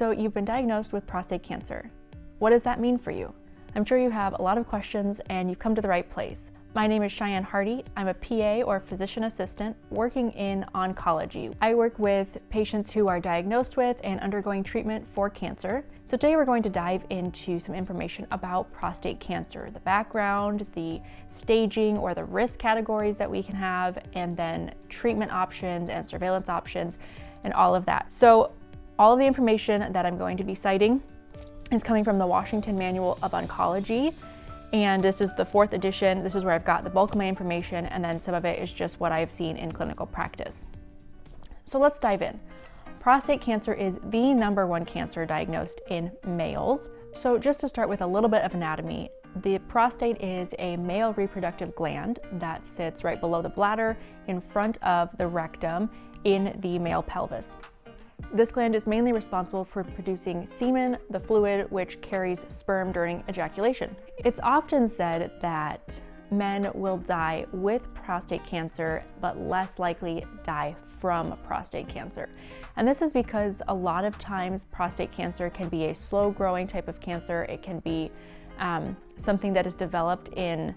So you've been diagnosed with prostate cancer. What does that mean for you? I'm sure you have a lot of questions and you've come to the right place. My name is Cheyenne Hardy. I'm a PA or physician assistant working in oncology. I work with patients who are diagnosed with and undergoing treatment for cancer. So today we're going to dive into some information about prostate cancer, the background, the staging or the risk categories that we can have, and then treatment options and surveillance options and all of that. So all of the information that I'm going to be citing is coming from the Washington Manual of Oncology. And this is the 4th edition. This is where I've got the bulk of my information, and then some of it is just what I've seen in clinical practice. So let's dive in. Prostate cancer is the #1 cancer diagnosed in males. So just to start with a little bit of anatomy, the prostate is a male reproductive gland that sits right below the bladder in front of the rectum in the male pelvis. This gland is mainly responsible for producing semen, the fluid which carries sperm during ejaculation. It's often said that men will die with prostate cancer, but less likely die from prostate cancer. And this is because a lot of times prostate cancer can be a slow-growing type of cancer. It can be something that is developed in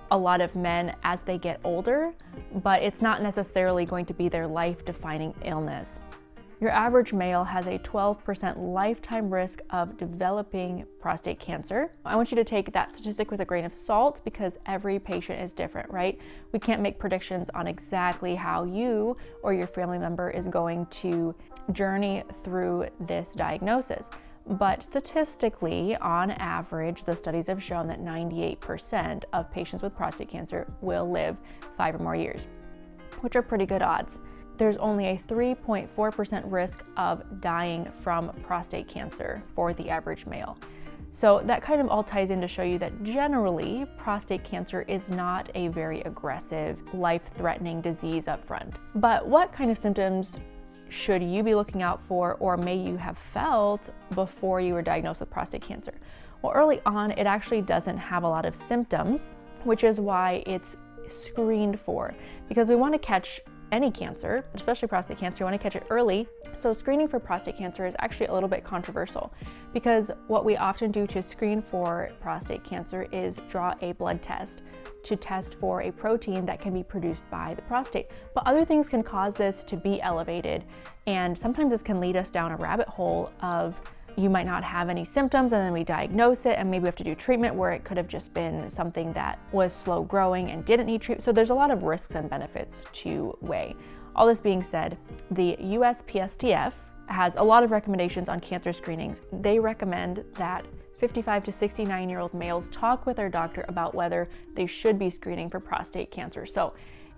a lot of men as they get older, but it's not necessarily going to be their life-defining illness. Your average male has a 12% lifetime risk of developing prostate cancer. I want you to take that statistic with a grain of salt because every patient is different, right? We can't make predictions on exactly how you or your family member is going to journey through this diagnosis. But statistically, on average, the studies have shown that 98% of patients with prostate cancer will live 5 or more years, which are pretty good odds. There's only a 3.4% risk of dying from prostate cancer for the average male. So that kind of all ties in to show you that generally prostate cancer is not a very aggressive, life-threatening disease up front. But what kind of symptoms should you be looking out for, or may you have felt before you were diagnosed with prostate cancer? Well, early on, it actually doesn't have a lot of symptoms, which is why it's screened for, because we want to catch any cancer, especially prostate cancer, you want to catch it early. So screening for prostate cancer is actually a little bit controversial because what we often do to screen for prostate cancer is draw a blood test to test for a protein that can be produced by the prostate. But other things can cause this to be elevated, and sometimes this can lead us down a rabbit hole of you might not have any symptoms and then we diagnose it and maybe we have to do treatment where it could have just been something that was slow growing and didn't need treatment. So there's a lot of risks and benefits to weigh. All this being said, the USPSTF has a lot of recommendations on cancer screenings. They recommend that 55 to 69-year-old males talk with their doctor about whether they should be screening for prostate cancer. So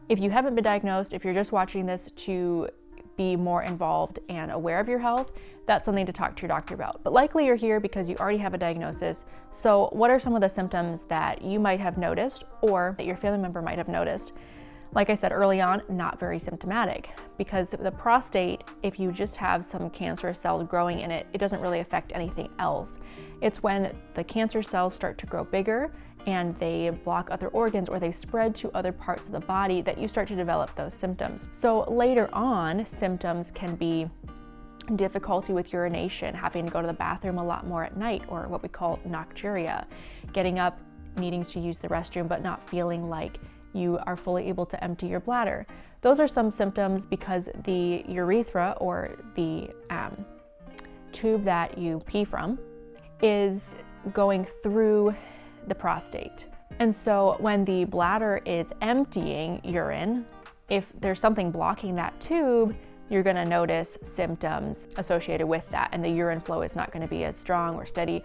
if you haven't been diagnosed, if you're just watching this to be more involved and aware of your health, that's something to talk to your doctor about. But likely you're here because you already have a diagnosis. So what are some of the symptoms that you might have noticed or that your family member might have noticed? Like I said early on, not very symptomatic, because the prostate, if you just have some cancerous cells growing in it, it doesn't really affect anything else. It's when the cancer cells start to grow bigger and they block other organs or they spread to other parts of the body that you start to develop those symptoms. So later on, symptoms can be difficulty with urination, having to go to the bathroom a lot more at night, or what we call nocturia, getting up, needing to use the restroom, but not feeling like you are fully able to empty your bladder. Those are some symptoms because the urethra, or the tube that you pee from, is going through the prostate. And so when the bladder is emptying urine, if there's something blocking that tube, you're going to notice symptoms associated with that, and the urine flow is not going to be as strong or steady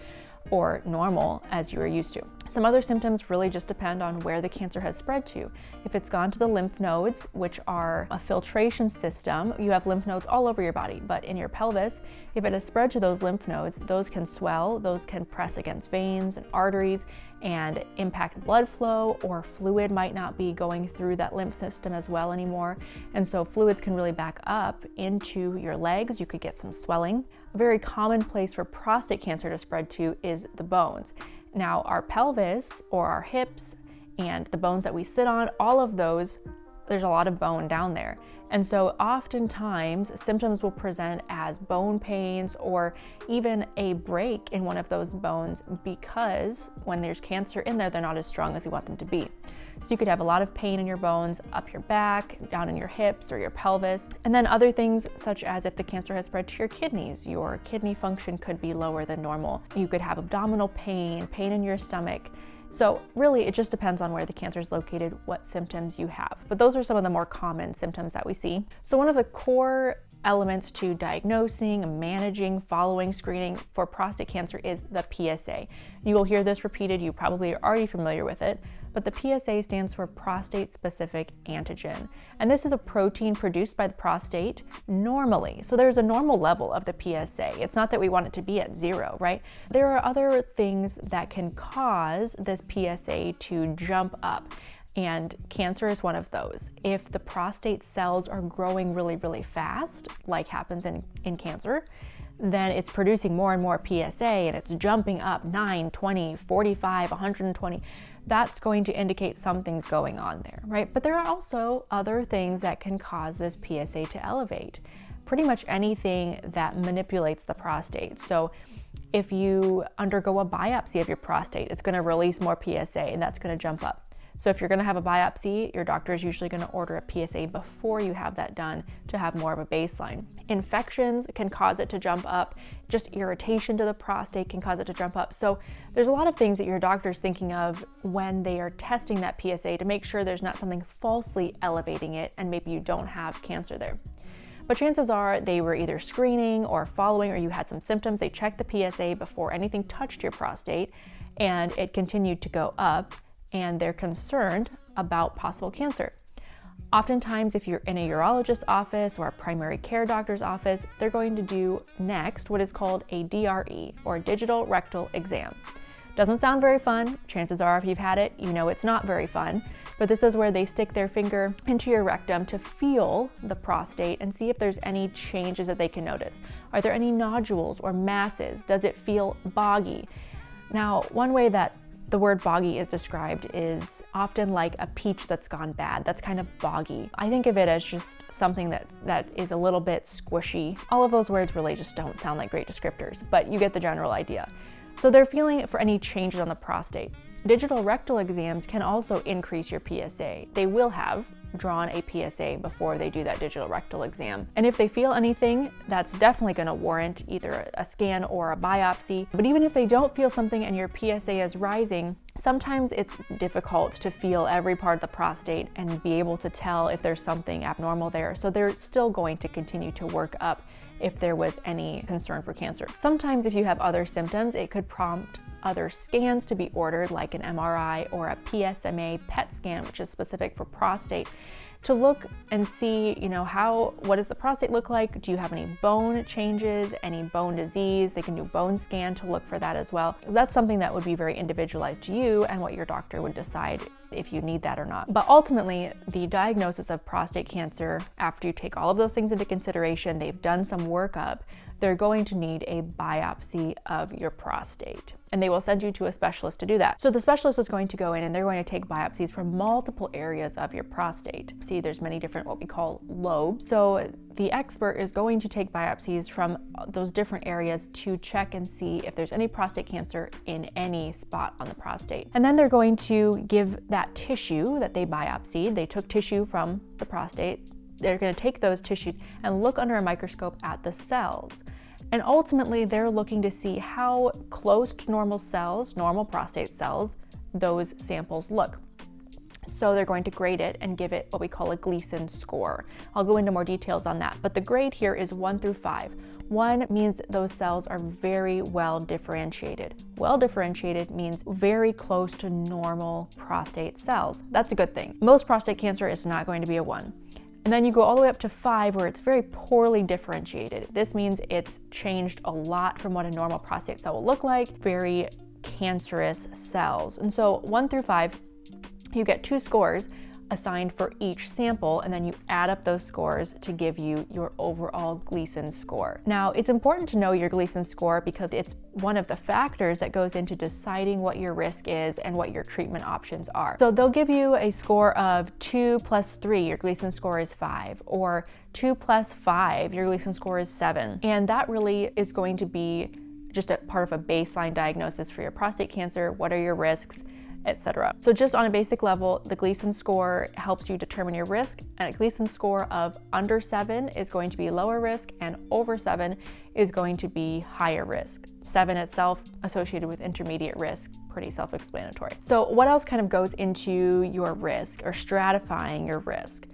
or normal as you are used to. Some other symptoms really just depend on where the cancer has spread to. If it's gone to the lymph nodes, which are a filtration system, you have lymph nodes all over your body, but in your pelvis, if it has spread to those lymph nodes, those can swell, those can press against veins and arteries and impact blood flow, or fluid might not be going through that lymph system as well anymore. And so fluids can really back up into your legs. You could get some swelling. A very common place for prostate cancer to spread to is the bones. Now, our pelvis or our hips and the bones that we sit on, all of those, there's a lot of bone down there. And so oftentimes symptoms will present as bone pains or even a break in one of those bones, because when there's cancer in there, they're not as strong as you want them to be. So you could have a lot of pain in your bones, up your back, down in your hips or your pelvis. And then other things such as if the cancer has spread to your kidneys, your kidney function could be lower than normal. You could have abdominal pain, pain in your stomach. So really, it just depends on where the cancer is located, what symptoms you have. But those are some of the more common symptoms that we see. So one of the core elements to diagnosing, managing, following screening for prostate cancer is the PSA. You will hear this repeated, you probably are already familiar with it, but the PSA stands for prostate-specific antigen. And this is a protein produced by the prostate normally. So there's a normal level of the PSA. It's not that we want it to be at 0, right? There are other things that can cause this PSA to jump up, and cancer is one of those. If the prostate cells are growing really, really fast, like happens in cancer, then it's producing more and more PSA and it's jumping up 9, 20, 45, 120. That's going to indicate something's going on there, right? But there are also other things that can cause this PSA to elevate. Pretty much anything that manipulates the prostate. So if you undergo a biopsy of your prostate, it's going to release more PSA and that's going to jump up. So if you're going to have a biopsy, your doctor is usually going to order a PSA before you have that done to have more of a baseline. Infections can cause it to jump up. Just irritation to the prostate can cause it to jump up. So there's a lot of things that your doctor is thinking of when they are testing that PSA to make sure there's not something falsely elevating it and maybe you don't have cancer there. But chances are they were either screening or following, or you had some symptoms. They checked the PSA before anything touched your prostate and it continued to go up, and they're concerned about possible cancer. Oftentimes, if you're in a urologist's office or a primary care doctor's office, they're going to do next what is called a DRE, or digital rectal exam. Doesn't sound very fun. Chances are if you've had it, you know it's not very fun. But this is where they stick their finger into your rectum to feel the prostate and see if there's any changes that they can notice. Are there any nodules or masses? Does it feel boggy? Now, one way that the word boggy is described is often like a peach that's gone bad. That's kind of boggy. I think of it as just something that is a little bit squishy. All of those words really just don't sound like great descriptors, but you get the general idea. So they're feeling for any changes on the prostate. Digital rectal exams can also increase your PSA. They will have drawn a PSA before they do that digital rectal exam. And if they feel anything, that's definitely going to warrant either a scan or a biopsy. But even if they don't feel something and your PSA is rising, sometimes it's difficult to feel every part of the prostate and be able to tell if there's something abnormal there. So they're still going to continue to work up if there was any concern for cancer. Sometimes if you have other symptoms, it could prompt other scans to be ordered, like an MRI or a PSMA PET scan, which is specific for prostate, to look and see, what does the prostate look like? Do you have any bone changes, any bone disease? They can do bone scan to look for that as well. That's something that would be very individualized to you and what your doctor would decide if you need that or not. But ultimately, the diagnosis of prostate cancer, after you take all of those things into consideration, they've done some workup, they're going to need a biopsy of your prostate. And they will send you to a specialist to do that. So the specialist is going to go in and they're going to take biopsies from multiple areas of your prostate. See, there's many different what we call lobes. So the expert is going to take biopsies from those different areas to check and see if there's any prostate cancer in any spot on the prostate. And then they're going to give that tissue that they biopsied. They took tissue from the prostate. They're going to take those tissues and look under a microscope at the cells. And ultimately, they're looking to see how close to normal cells, normal prostate cells, those samples look. So they're going to grade it and give it what we call a Gleason score. I'll go into more details on that, but the grade here is 1 through 5. 1 means those cells are very well differentiated. Well differentiated means very close to normal prostate cells. That's a good thing. Most prostate cancer is not going to be a 1. And then you go all the way up to 5 where it's very poorly differentiated. This means it's changed a lot from what a normal prostate cell will look like, very cancerous cells. And so 1 through 5, you get 2 scores. assigned for each sample, and then you add up those scores to give you your overall Gleason score. Now, it's important to know your Gleason score because it's one of the factors that goes into deciding what your risk is and what your treatment options are. So they'll give you a score of 2 plus 3, your Gleason score is 5, or 2 plus 5, your Gleason score is 7. And that really is going to be just a part of a baseline diagnosis for your prostate cancer. What are your risks, etc. So just on a basic level, the Gleason score helps you determine your risk, and a Gleason score of under 7 is going to be lower risk, and over 7 is going to be higher risk. 7 itself associated with intermediate risk, pretty self-explanatory. So what else kind of goes into your risk or stratifying your risk?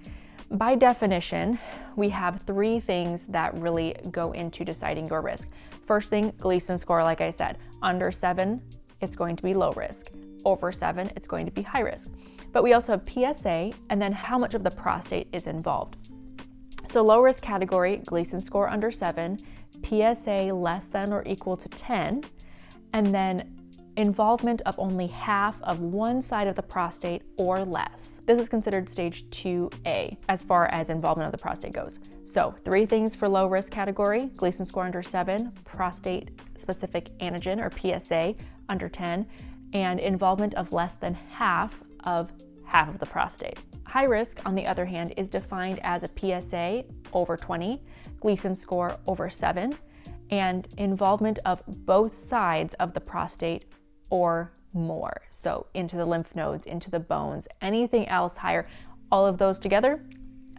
By definition, we have 3 things that really go into deciding your risk. First thing, Gleason score, like I said, under 7, it's going to be low risk. Over 7, it's going to be high risk. But we also have PSA, and then how much of the prostate is involved. So low risk category, Gleason score under 7, PSA less than or equal to 10, and then involvement of only half of one side of the prostate or less. This is considered stage 2A as far as involvement of the prostate goes. So 3 things for low risk category, Gleason score under 7, prostate specific antigen or PSA under 10, and involvement of less than half of the prostate. High risk, on the other hand, is defined as a PSA over 20, Gleason score over 7, and involvement of both sides of the prostate or more. So into the lymph nodes, into the bones, anything else higher, all of those together,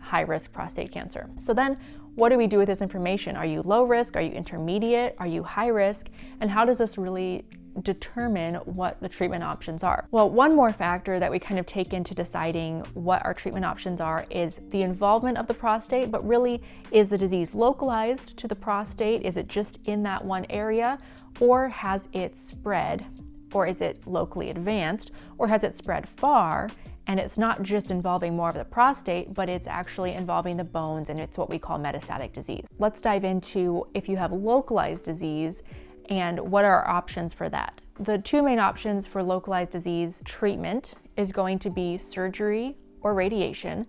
high risk prostate cancer. So then what do we do with this information? Are you low risk? Are you intermediate? Are you high risk? And how does this really determine what the treatment options are? Well, one more factor that we kind of take into deciding what our treatment options are is the involvement of the prostate, but really, is the disease localized to the prostate? Is it just in that one area? Or has it spread? Or is it locally advanced? Or has it spread far? And it's not just involving more of the prostate, but it's actually involving the bones, and it's what we call metastatic disease. Let's dive into if you have localized disease and what are our options for that. The 2 main options for localized disease treatment is going to be surgery or radiation,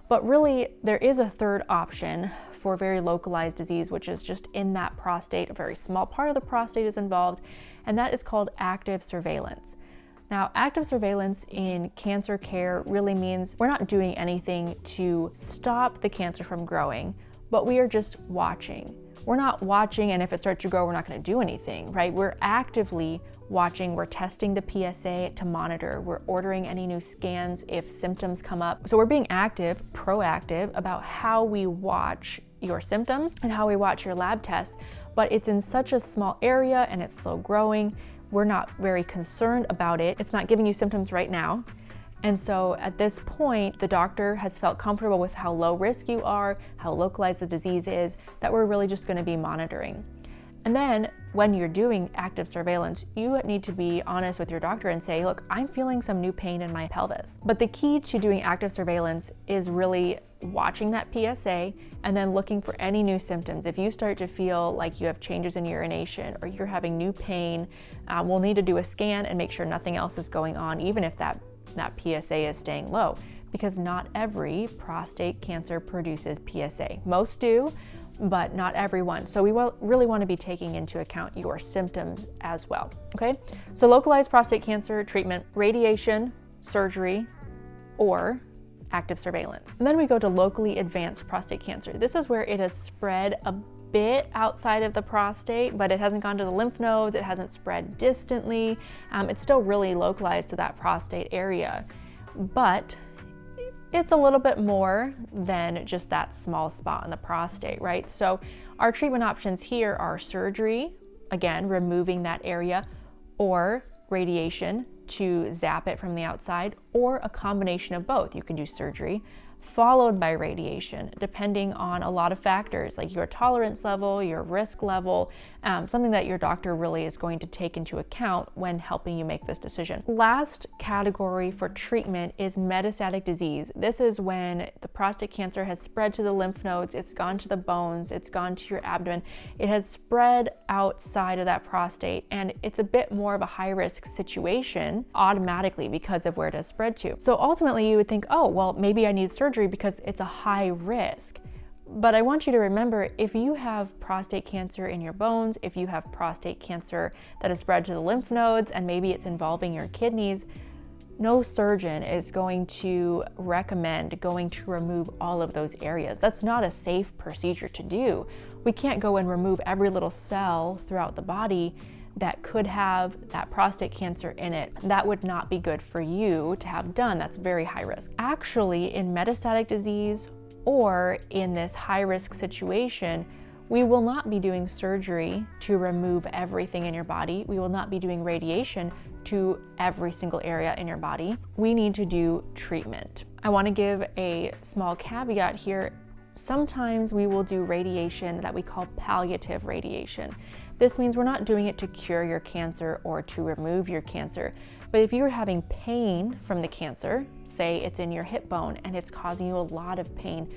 but really there is a 3rd option for very localized disease, which is just in that prostate. A very small part of the prostate is involved, and that is called active surveillance. Now, active surveillance in cancer care really means we're not doing anything to stop the cancer from growing, but we are just watching. We're not watching, and if it starts to grow, we're not going to do anything, right? We're actively watching. We're testing the PSA to monitor. We're ordering any new scans if symptoms come up. So we're being active, proactive about how we watch your symptoms and how we watch your lab tests, but it's in such a small area and it's slow growing. We're not very concerned about it. It's not giving you symptoms right now. And so at this point, the doctor has felt comfortable with how low risk you are, how localized the disease is, that we're really just going to be monitoring. And then when you're doing active surveillance, you need to be honest with your doctor and say, look, I'm feeling some new pain in my pelvis. But the key to doing active surveillance is really watching that PSA and then looking for any new symptoms. If you start to feel like you have changes in urination or you're having new pain, we'll need to do a scan and make sure nothing else is going on, even if that PSA is staying low, because not every prostate cancer produces PSA. Most do, but not everyone. So we really want to be taking into account your symptoms as well, okay? So localized prostate cancer treatment, radiation, surgery, or active surveillance. And then we go to locally advanced prostate cancer. This is where it has spread a bit outside of the prostate, but it hasn't gone to the lymph nodes, it hasn't spread distantly. It's still really localized to that prostate area, but it's a little bit more than just that small spot in the prostate, right? So our treatment options here are surgery, again, removing that area, or radiation to zap it from the outside, or a combination of both. You can do surgery followed by radiation, depending on a lot of factors like your tolerance level, your risk level, something that your doctor really is going to take into account when helping you make this decision. Last category for treatment is metastatic disease. This is when the prostate cancer has spread to the lymph nodes, it's gone to the bones, it's gone to your abdomen, it has spread outside of that prostate, and it's a bit more of a high-risk situation automatically because of where it has spread to. So ultimately you would think, oh, well, maybe I need surgery because it's a high risk. But I want you to remember, if you have prostate cancer in your bones, if you have prostate cancer that has spread to the lymph nodes and maybe it's involving your kidneys, no surgeon is going to recommend going to remove all of those areas. That's not a safe procedure to do. We can't go and remove every little cell throughout the body that could have that prostate cancer in it. That would not be good for you to have done. That's very high risk. Actually, in metastatic disease or in this high risk situation, we will not be doing surgery to remove everything in your body. We will not be doing radiation to every single area in your body. We need to do treatment. I want to give a small caveat here. Sometimes we will do radiation that we call palliative radiation. This means we're not doing it to cure your cancer or to remove your cancer. But if you're having pain from the cancer, say it's in your hip bone and it's causing you a lot of pain,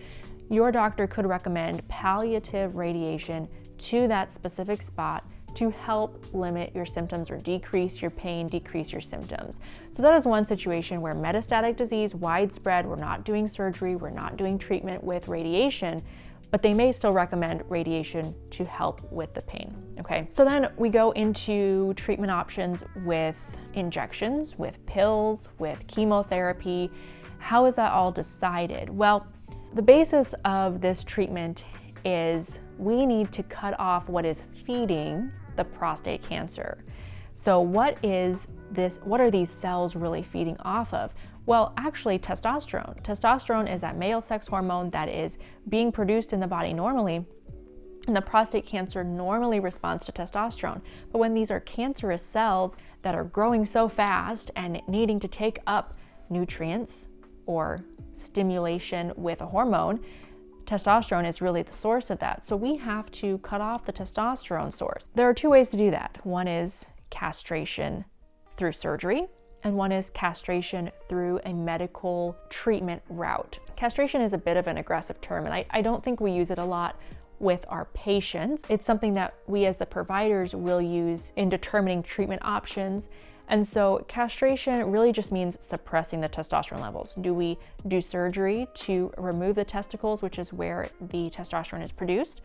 your doctor could recommend palliative radiation to that specific spot to help limit your symptoms or decrease your pain, decrease your symptoms. So that is one situation where metastatic disease, widespread, we're not doing surgery, we're not doing treatment with radiation, but they may still recommend radiation to help with the pain, okay? So then we go into treatment options with injections, with pills, with chemotherapy. How is that all decided? Well, the basis of this treatment is we need to cut off what is feeding the prostate cancer. So what are these cells really feeding off of? Well, actually testosterone. Testosterone is that male sex hormone that is being produced in the body normally, and the prostate cancer normally responds to testosterone. But when these are cancerous cells that are growing so fast and needing to take up nutrients or stimulation with a hormone, testosterone is really the source of that. So we have to cut off the testosterone source. There are two ways to do that. One is castration through surgery, and one is castration through a medical treatment route. Castration is a bit of an aggressive term, and I don't think we use it a lot with our patients. It's something that we as the providers will use in determining treatment options. And so castration really just means suppressing the testosterone levels. Do we do surgery to remove the testicles, which is where the testosterone is produced?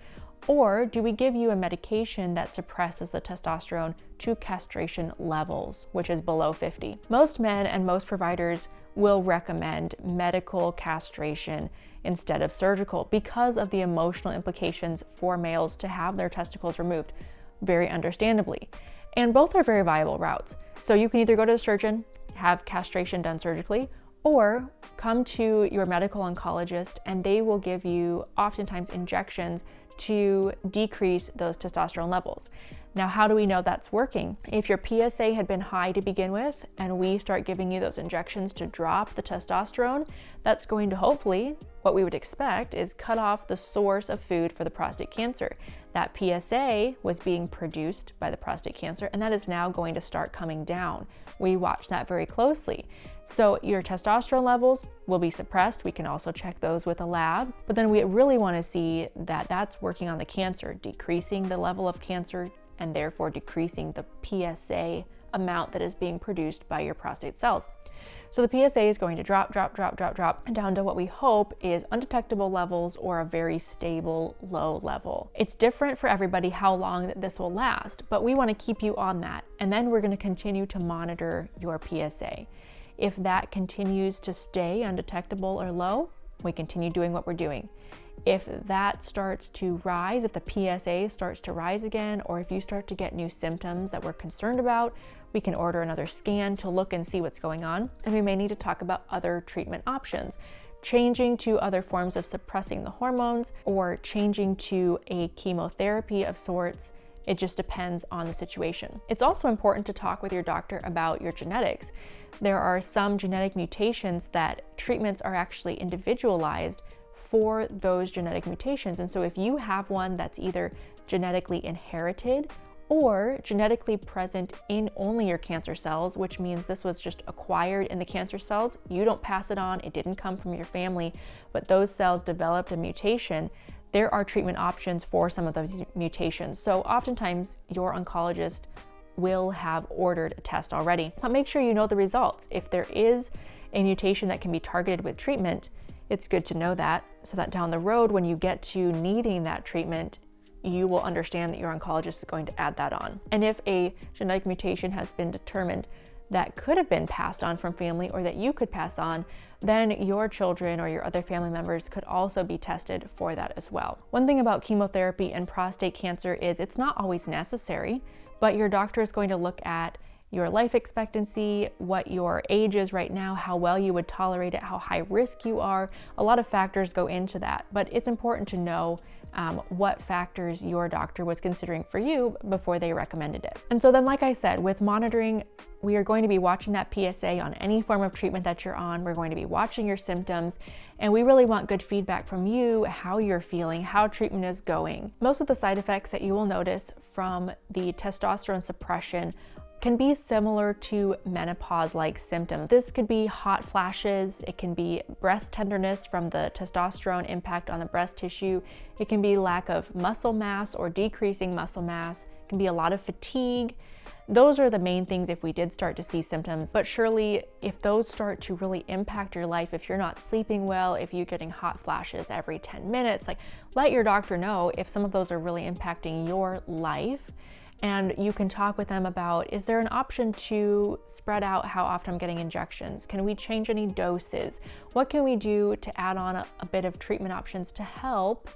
Or do we give you a medication that suppresses the testosterone to castration levels, which is below 50? Most men and most providers will recommend medical castration instead of surgical because of the emotional implications for males to have their testicles removed, very understandably. And both are very viable routes. So you can either go to the surgeon, have castration done surgically, or come to your medical oncologist and they will give you oftentimes injections to decrease those testosterone levels. Now, how do we know that's working? If your PSA had been high to begin with and we start giving you those injections to drop the testosterone, that's going to hopefully, what we would expect, is cut off the source of food for the prostate cancer. That PSA was being produced by the prostate cancer, and that is now going to start coming down. We watch that very closely. So your testosterone levels will be suppressed. We can also check those with a lab, but then we really want to see that that's working on the cancer, decreasing the level of cancer and therefore decreasing the PSA amount that is being produced by your prostate cells. So the PSA is going to drop down to what we hope is undetectable levels or a very stable low level. It's different for everybody how long this will last, but we want to keep you on that. And then we're going to continue to monitor your PSA. If that continues to stay undetectable or low, we continue doing what we're doing. If that starts to rise, if the PSA starts to rise again, or if you start to get new symptoms that we're concerned about, we can order another scan to look and see what's going on. And we may need to talk about other treatment options, changing to other forms of suppressing the hormones or changing to a chemotherapy of sorts It just depends on the situation. It's also important to talk with your doctor about your genetics. There are some genetic mutations that treatments are actually individualized for those genetic mutations. And so if you have one that's either genetically inherited or genetically present in only your cancer cells, which means this was just acquired in the cancer cells, you don't pass it on, it didn't come from your family, but those cells developed a mutation, there are treatment options for some of those mutations. So oftentimes your oncologist will have ordered a test already, but make sure you know the results. If there is a mutation that can be targeted with treatment, it's good to know that, so that down the road when you get to needing that treatment, you will understand that your oncologist is going to add that on. And if a genetic mutation has been determined that could have been passed on from family or that you could pass on, then your children or your other family members could also be tested for that as well. One thing about chemotherapy and prostate cancer is it's not always necessary, but your doctor is going to look at your life expectancy, what your age is right now, how well you would tolerate it, how high risk you are. A lot of factors go into that, but it's important to know what factors your doctor was considering for you before they recommended it. And so then, like I said, with monitoring, we are going to be watching that PSA on any form of treatment that you're on. We're going to be watching your symptoms, and we really want good feedback from you, how you're feeling, how treatment is going. Most of the side effects that you will notice from the testosterone suppression can be similar to menopause-like symptoms. This could be hot flashes, it can be breast tenderness from the testosterone impact on the breast tissue, it can be lack of muscle mass or decreasing muscle mass, it can be a lot of fatigue. Those are the main things if we did start to see symptoms, but surely if those start to really impact your life, if you're not sleeping well, if you're getting hot flashes every 10 minutes, like let your doctor know if some of those are really impacting your life. And you can talk with them about, is there an option to spread out how often I'm getting injections? Can we change any doses? What can we do to add on a bit of treatment options to help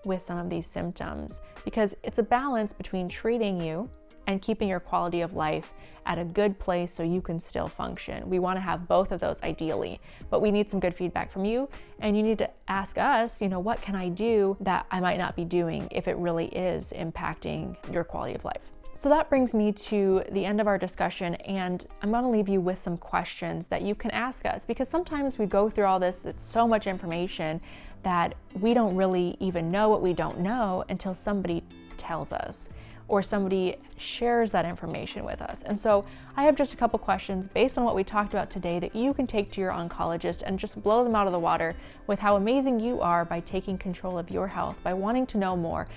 with some of these symptoms? Because it's a balance between treating you and keeping your quality of life at a good place so you can still function. We want to have both of those ideally, but we need some good feedback from you, and you need to ask us, what can I do that I might not be doing if it really is impacting your quality of life? So that brings me to the end of our discussion, and I'm going to leave you with some questions that you can ask us, because sometimes we go through all this, it's so much information that we don't really even know what we don't know until somebody tells us or somebody shares that information with us. And so I have just a couple questions based on what we talked about today that you can take to your oncologist and just blow them out of the water with how amazing you are by taking control of your health, by wanting to know more,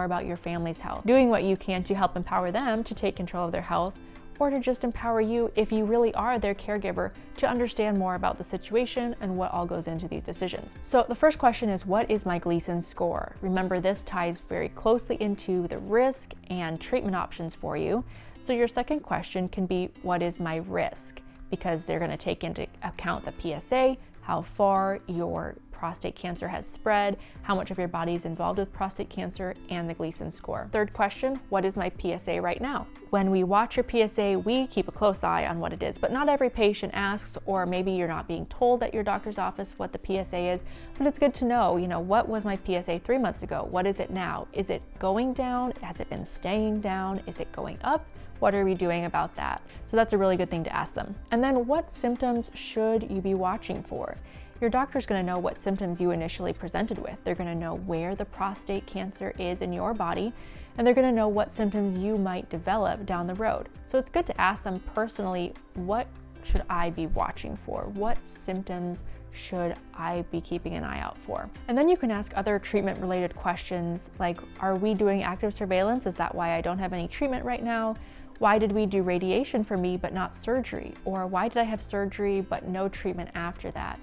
about your family's health, doing what you can to help empower them to take control of their health, or to just empower you, if you really are their caregiver, to understand more about the situation and what all goes into these decisions. So the first question is, what is my Gleason score? Remember, this ties very closely into the risk and treatment options for you. So your second question can be, what is my risk? Because they're going to take into account the PSA, how far your prostate cancer has spread, how much of your body is involved with prostate cancer, and the Gleason score. Third question, what is my PSA right now? When we watch your PSA, we keep a close eye on what it is, but not every patient asks, or maybe you're not being told at your doctor's office what the PSA is, but it's good to know, what was my PSA 3 months ago? What is it now? Is it going down? Has it been staying down? Is it going up? What are we doing about that? So that's a really good thing to ask them. And then, what symptoms should you be watching for? Your doctor's going to know what symptoms you initially presented with. They're going to know where the prostate cancer is in your body, and they're going to know what symptoms you might develop down the road. So it's good to ask them personally, what should I be watching for? What symptoms should I be keeping an eye out for? And then you can ask other treatment related questions like, are we doing active surveillance? Is that why I don't have any treatment right now? Why did we do radiation for me but not surgery? Or why did I have surgery but no treatment after that?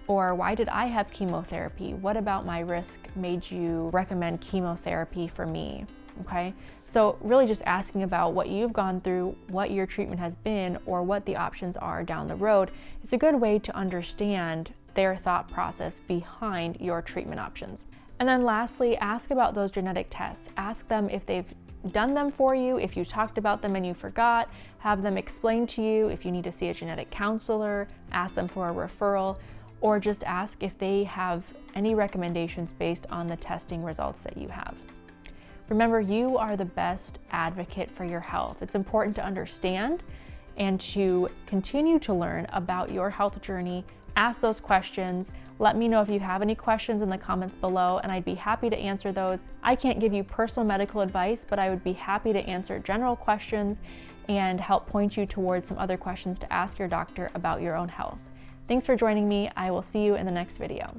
Or why did I have chemotherapy? What about my risk made you recommend chemotherapy for me? Okay, so really just asking about what you've gone through, what your treatment has been, or what the options are down the road is a good way to understand their thought process behind your treatment options. And then lastly, ask about those genetic tests. Ask them if they've done them for you, if you talked about them and you forgot, have them explain to you. If you need to see a genetic counselor, ask them for a referral, or just ask if they have any recommendations based on the testing results that you have. Remember, you are the best advocate for your health. It's important to understand and to continue to learn about your health journey. Ask those questions. Let me know if you have any questions in the comments below, and I'd be happy to answer those. I can't give you personal medical advice, but I would be happy to answer general questions and help point you towards some other questions to ask your doctor about your own health. Thanks for joining me. I will see you in the next video.